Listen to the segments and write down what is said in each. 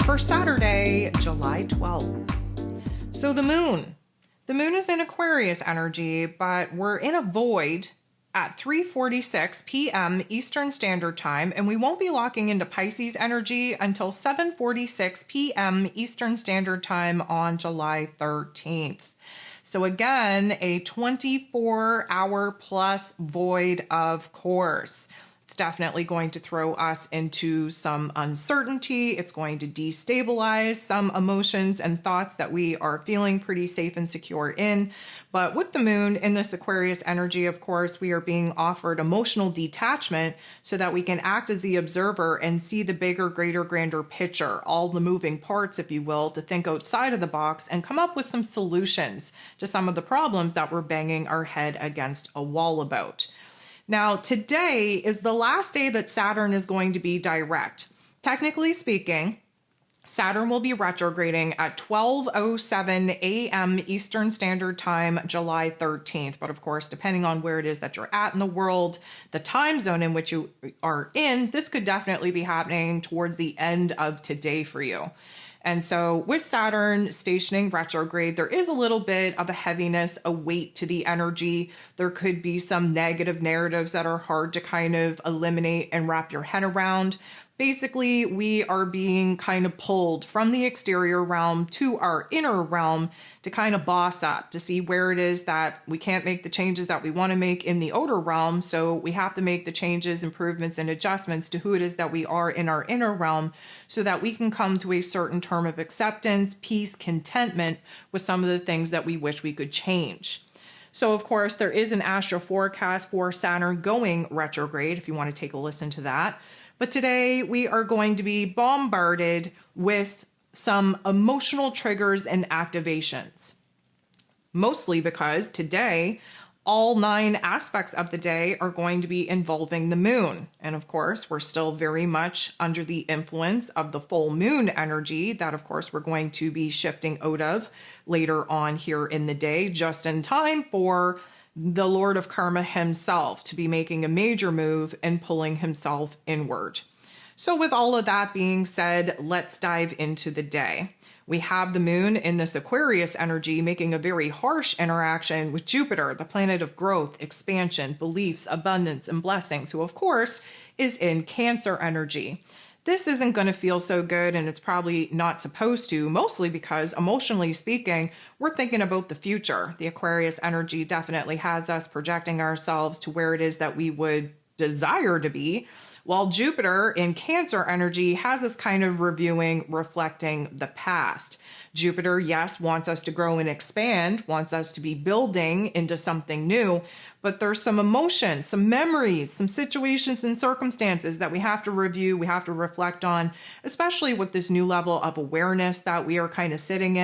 for Saturday, July 12th. So the moon is in Aquarius energy, but we're in a void at 3:46 p.m. Eastern Standard Time, and we won't be locking into Pisces energy until 7:46 p.m. Eastern Standard Time on July 13th. So again, a 24-hour plus void, of course. It's definitely going to throw us into some uncertainty. It's going to destabilize some emotions and thoughts that we are feeling pretty safe and secure in. But with the moon in this Aquarius energy, of course, we are being offered emotional detachment so that we can act as the observer and see the bigger, greater, grander picture, all the moving parts, if you will, to think outside of the box and come up with some solutions to some of the problems that we're banging our head against a wall about. Now, today is the last day that Saturn is going to be direct. Technically speaking, Saturn will be retrograding at 12:07 a.m. Eastern Standard Time, July 13th. But of course, depending on where it is that you're at in the world, the time zone in which you are in, this could definitely be happening towards the end of today for you. And so with Saturn stationing retrograde, there is a little bit of a heaviness, a weight to the energy. There could be some negative narratives that are hard to kind of eliminate and wrap your head around. Basically, we are being kind of pulled from the exterior realm to our inner realm to kind of boss up, to see where it is that we can't make the changes that we want to make in the outer realm. So we have to make the changes, improvements, and adjustments to who it is that we are in our inner realm so that we can come to a certain term of acceptance, peace, contentment with some of the things that we wish we could change. So, of course, there is an astro forecast for Saturn going retrograde, if you want to take a listen to that. But today we are going to be bombarded with some emotional triggers and activations. Mostly because today, all 9 aspects of the day are going to be involving the moon. And of course, we're still very much under the influence of the full moon energy that, of course, we're going to be shifting out of later on here in the day, just in time for the Lord of Karma himself to be making a major move and pulling himself inward. So with all of that being said, let's dive into the day. We have the moon in this Aquarius energy making a very harsh interaction with Jupiter, the planet of growth, expansion, beliefs, abundance, and blessings, who of course is in Cancer energy. This isn't going to feel so good, and it's probably not supposed to, mostly because emotionally speaking, we're thinking about the future. The Aquarius energy definitely has us projecting ourselves to where it is that we would desire to be, while Jupiter in Cancer energy has us kind of reviewing, reflecting the past. Jupiter, yes, wants us to grow and expand, wants us to be building into something new, but there's some emotions, some memories, some situations and circumstances that we have to review, we have to reflect on, especially with this new level of awareness that we are kind of sitting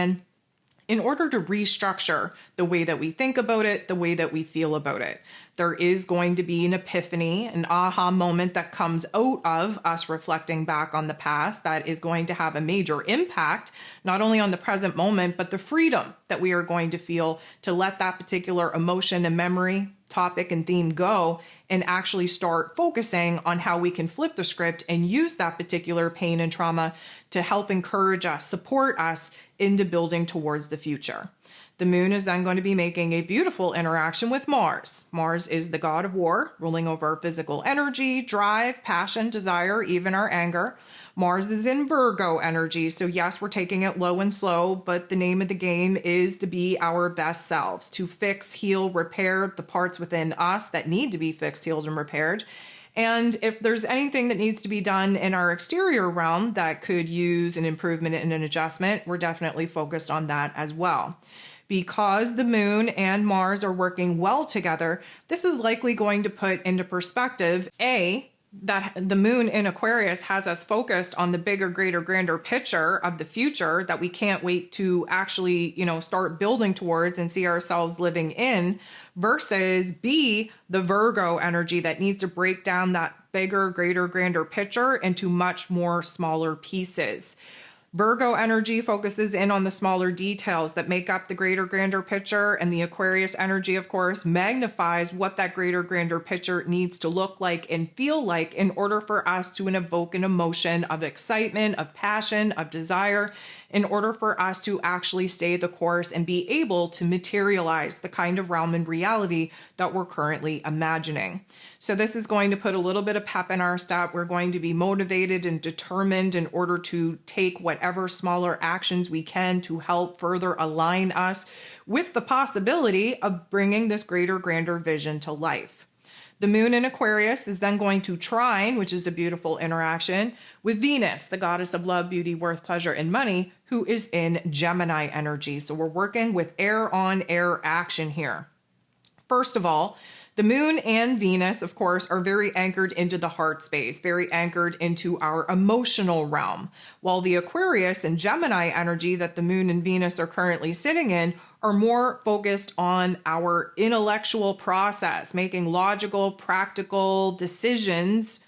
in order to restructure the way that we think about it, the way that we feel about it. There is going to be an epiphany, an aha moment that comes out of us reflecting back on the past that is going to have a major impact, not only on the present moment, but the freedom that we are going to feel to let that particular emotion and memory, topic and theme go and actually start focusing on how we can flip the script and use that particular pain and trauma to help encourage us, support us into building towards the future. The moon is then going to be making a beautiful interaction with Mars. Mars is the god of war, ruling over physical energy, drive, passion, desire, even our anger. Mars is in Virgo energy, so yes, we're taking it low and slow, but the name of the game is to be our best selves, to fix, heal, repair the parts within us that need to be fixed, healed, and repaired. And if there's anything that needs to be done in our exterior realm that could use an improvement and an adjustment, we're definitely focused on that as well. Because the moon and Mars are working well together, this is likely going to put into perspective, A, that the moon in Aquarius has us focused on the bigger, greater, grander picture of the future that we can't wait to actually, start building towards and see ourselves living in, versus B, the Virgo energy that needs to break down that bigger, greater, grander picture into much more smaller pieces. Virgo energy focuses in on the smaller details that make up the greater, grander picture. And the Aquarius energy, of course, magnifies what that greater, grander picture needs to look like and feel like in order for us to evoke an emotion of excitement, of passion, of desire, in order for us to actually stay the course and be able to materialize the kind of realm and reality that we're currently imagining. So this is going to put a little bit of pep in our step. We're going to be motivated and determined in order to take whatever smaller actions we can to help further align us with the possibility of bringing this greater, grander vision to life. The moon in Aquarius is then going to trine, which is a beautiful interaction, with Venus, the goddess of love, beauty, worth, pleasure, and money, who is in Gemini energy. So we're working with air on air action here. First of all, the moon and Venus, of course, are very anchored into the heart space, very anchored into our emotional realm, while the Aquarius and Gemini energy that the moon and Venus are currently sitting in are more focused on our intellectual process, making logical, practical decisions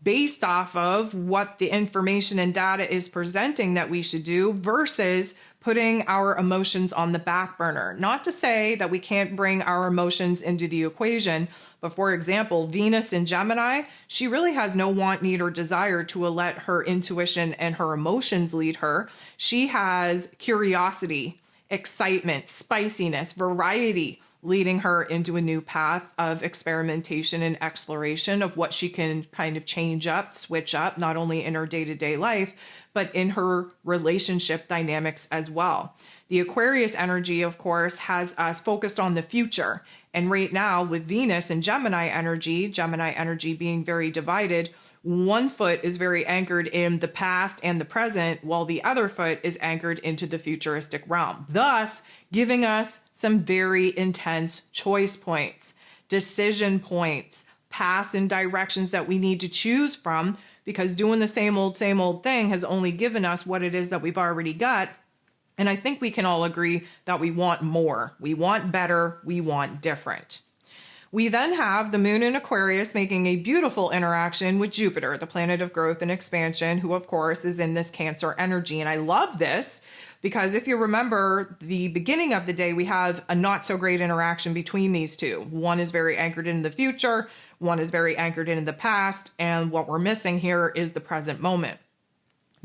based off of what the information and data is presenting that we should do versus putting our emotions on the back burner. Not to say that we can't bring our emotions into the equation, but for example, Venus in Gemini, she really has no want, need, or desire to let her intuition and her emotions lead her. She has curiosity, excitement, spiciness, variety, leading her into a new path of experimentation and exploration of what she can kind of change up, switch up, not only in her day-to-day life, but in her relationship dynamics as well. The Aquarius energy, of course, has us focused on the future. And right now with Venus and Gemini energy being very divided, one foot is very anchored in the past and the present, while the other foot is anchored into the futuristic realm, thus giving us some very intense choice points, decision points, paths and directions that we need to choose from, because doing the same old thing has only given us what it is that we've already got. And I think we can all agree that we want more, we want better, we want different. We then have the moon in Aquarius making a beautiful interaction with Jupiter, the planet of growth and expansion, who of course is in this Cancer energy. And I love this because if you remember the beginning of the day, we have a not so great interaction between these two. One is very anchored in the future, one is very anchored in the past, and what we're missing here is the present moment.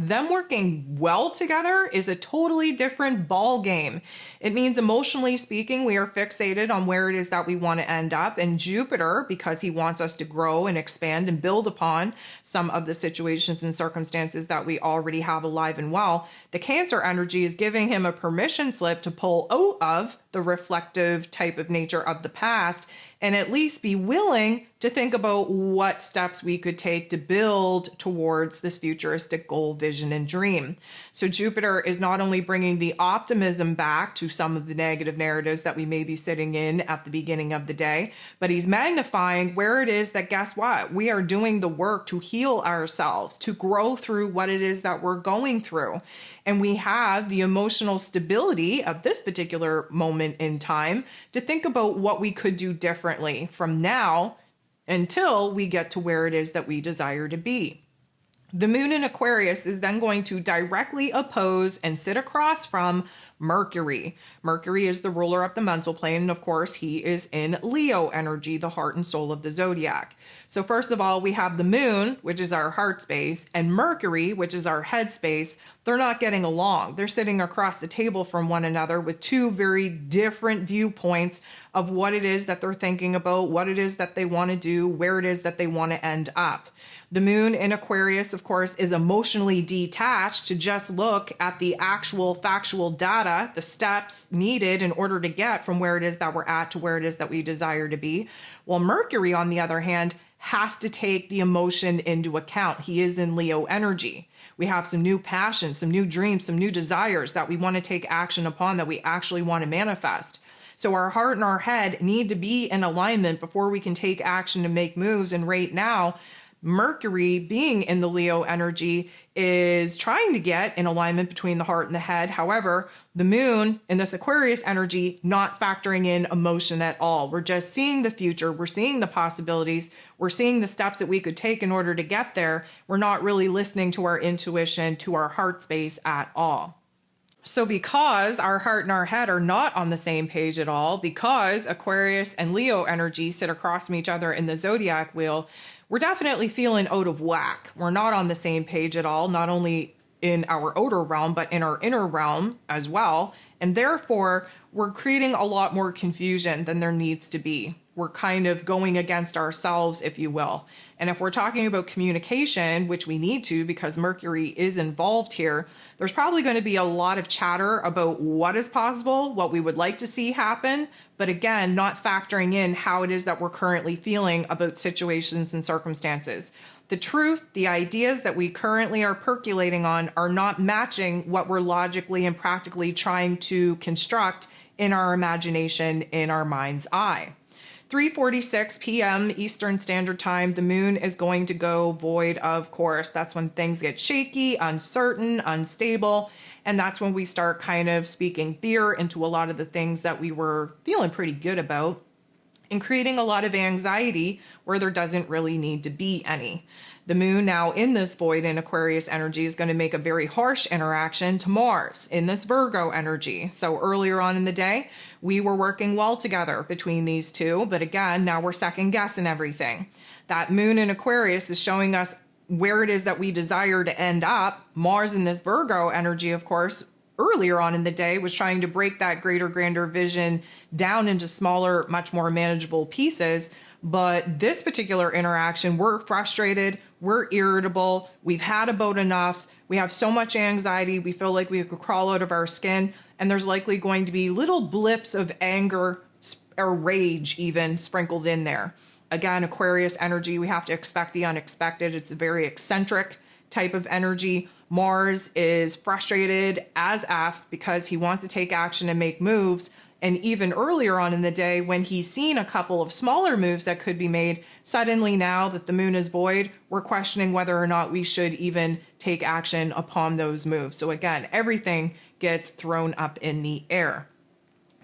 Them working well together is a totally different ball game. It means emotionally speaking, we are fixated on where it is that we want to end up. And Jupiter, because he wants us to grow and expand and build upon some of the situations and circumstances that we already have alive and well, the Cancer energy is giving him a permission slip to pull out of the reflective type of nature of the past and at least be willing to think about what steps we could take to build towards this futuristic goal, vision, and dream. So Jupiter is not only bringing the optimism back to some of the negative narratives that we may be sitting in at the beginning of the day, but he's magnifying where it is that, guess what? We are doing the work to heal ourselves, to grow through what it is that we're going through. And we have the emotional stability of this particular moment in time to think about what we could do differently from now until we get to where it is that we desire to be. The moon in Aquarius is then going to directly oppose and sit across from Mercury. Mercury is the ruler of the mental plane, and of course, he is in Leo energy, the heart and soul of the zodiac. So first of all, we have the moon, which is our heart space, and Mercury, which is our head space. They're not getting along. They're sitting across the table from one another with two very different viewpoints of what it is that they're thinking about, what it is that they want to do, where it is that they want to end up. The moon in Aquarius, of course, is emotionally detached to just look at the actual factual data, the steps needed in order to get from where it is that we're at to where it is that we desire to be. While Mercury, on the other hand, has to take the emotion into account. He is in Leo energy. We have some new passions, some new dreams, some new desires that we want to take action upon, that we actually want to manifest. So our heart and our head need to be in alignment before we can take action and make moves. And right now, Mercury, being in the Leo energy, is trying to get in alignment between the heart and the head. However, the moon in this Aquarius energy, not factoring in emotion at all. We're just seeing the future. We're seeing the possibilities. We're seeing the steps that we could take in order to get there. We're not really listening to our intuition, to our heart space at all. So because our heart and our head are not on the same page at all, because Aquarius and Leo energy sit across from each other in the zodiac wheel, we're definitely feeling out of whack. We're not on the same page at all, not only in our outer realm, but in our inner realm as well. And therefore, we're creating a lot more confusion than there needs to be. We're kind of going against ourselves, if you will. And if we're talking about communication, which we need to because Mercury is involved here, there's probably going to be a lot of chatter about what is possible, what we would like to see happen, but again, not factoring in how it is that we're currently feeling about situations and circumstances. The truth, the ideas that we currently are percolating on are not matching what we're logically and practically trying to construct in our imagination, in our mind's eye. 3:46 p.m. Eastern Standard Time, the moon is going to go void, of course. That's when things get shaky, uncertain, unstable, and that's when we start kind of speaking fear into a lot of the things that we were feeling pretty good about and creating a lot of anxiety where there doesn't really need to be any. The moon now in this void in Aquarius energy is going to make a very harsh interaction to Mars in this Virgo energy. So earlier on in the day, we were working well together between these two. But again, now we're second guessing everything. That moon in Aquarius is showing us where it is that we desire to end up. Mars in this Virgo energy, of course, earlier on in the day was trying to break that greater, grander vision down into smaller, much more manageable pieces. But this particular interaction, we're frustrated, we're irritable, we've had about enough, we have so much anxiety, we feel like we could crawl out of our skin, and there's likely going to be little blips of anger or rage even sprinkled in there. Again, Aquarius energy, we have to expect the unexpected. It's a very eccentric type of energy. Mars is frustrated as F because he wants to take action and make moves. And even earlier on in the day, when he's seen a couple of smaller moves that could be made, suddenly now that the moon is void, we're questioning whether or not we should even take action upon those moves. So again, everything gets thrown up in the air.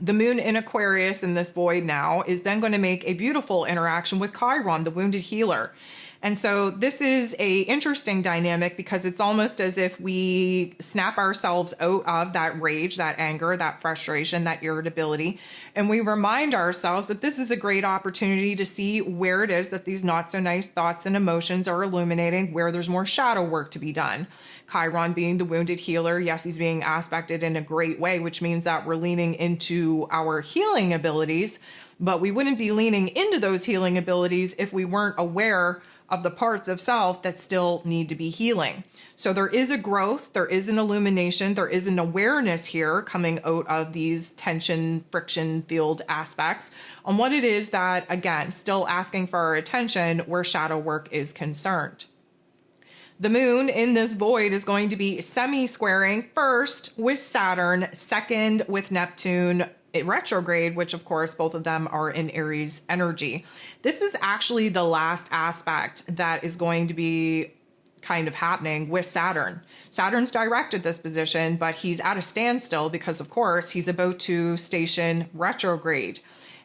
The moon in Aquarius in this void now is then going to make a beautiful interaction with Chiron, the wounded healer. And so this is a interesting dynamic because it's almost as if we snap ourselves out of that rage, that anger, that frustration, that irritability, and we remind ourselves that this is a great opportunity to see where it is that these not so nice thoughts and emotions are illuminating, where there's more shadow work to be done. Chiron being the wounded healer, yes, he's being aspected in a great way, which means that we're leaning into our healing abilities, but we wouldn't be leaning into those healing abilities if we weren't aware of the parts of self that still need to be healing. So there is a growth, there is an illumination, there is an awareness here coming out of these tension, friction field aspects on what it is that, again, still asking for our attention where shadow work is concerned. The moon in this void is going to be semi-squaring first with Saturn, second with Neptune, retrograde, which of course both of them are in Aries energy. This is actually the last aspect that is going to be kind of happening with Saturn. Saturn's direct at this position, but he's at a standstill because of course he's about to station retrograde.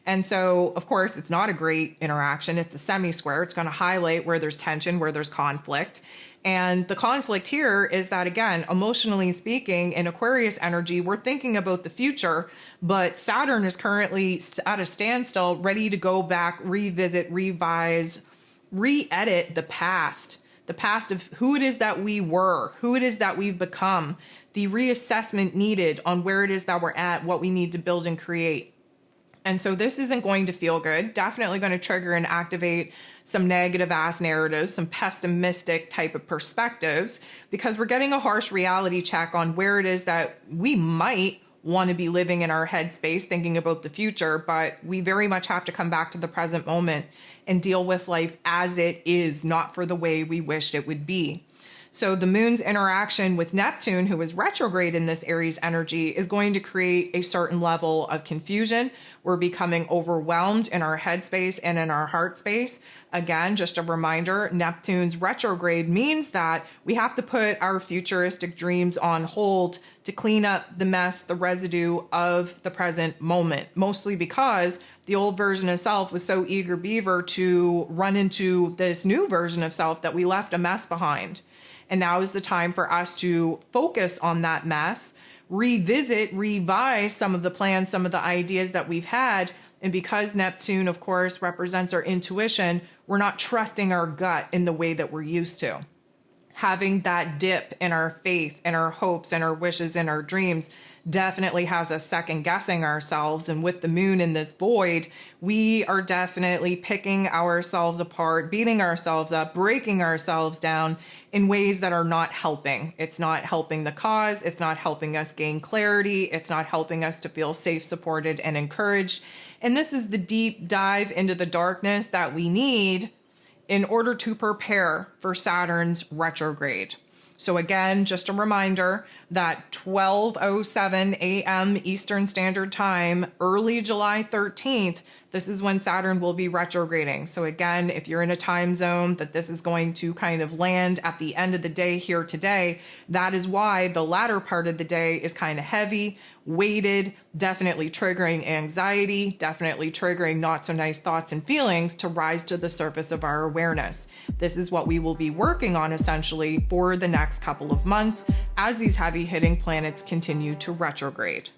And so, of course, it's not a great interaction. It's a semi-square. It's going to highlight where there's tension, where there's conflict. And the conflict here is that, again, emotionally speaking, in Aquarius energy, we're thinking about the future, but Saturn is currently at a standstill, ready to go back, revisit, revise, re-edit the past of who it is that we were, who it is that we've become, the reassessment needed on where it is that we're at, what we need to build and create. And so this isn't going to feel good, definitely going to trigger and activate some negative ass narratives, some pessimistic type of perspectives, because we're getting a harsh reality check on where it is that we might want to be living in our headspace, thinking about the future, but we very much have to come back to the present moment and deal with life as it is, not for the way we wished it would be. So the moon's interaction with Neptune, who is retrograde in this Aries energy, is going to create a certain level of confusion. We're becoming overwhelmed in our headspace and in our heart space. Again, just a reminder, Neptune's retrograde means that we have to put our futuristic dreams on hold to clean up the mess, the residue of the present moment, mostly because the old version of self was so eager beaver to run into this new version of self that we left a mess behind. And now is the time for us to focus on that mess, revisit, revise some of the plans, some of the ideas that we've had. And because Neptune, of course, represents our intuition, we're not trusting our gut in the way that we're used to. Having that dip in our faith and our hopes and our wishes and our dreams definitely has us second guessing ourselves. And with the moon in this void, we are definitely picking ourselves apart, beating ourselves up, breaking ourselves down in ways that are not helping. It's not helping the cause. It's not helping us gain clarity. It's not helping us to feel safe, supported, and encouraged. And this is the deep dive into the darkness that we need in order to prepare for Saturn's retrograde. So again, just a reminder that 12:07 a.m. Eastern Standard Time, early July 13th, this is when Saturn will be retrograding. So again, if you're in a time zone that this is going to kind of land at the end of the day here today, that is why the latter part of the day is kind of heavy, weighted, definitely triggering anxiety, definitely triggering not so nice thoughts and feelings to rise to the surface of our awareness. This is what we will be working on essentially for the next couple of months as these heavy hitting planets continue to retrograde.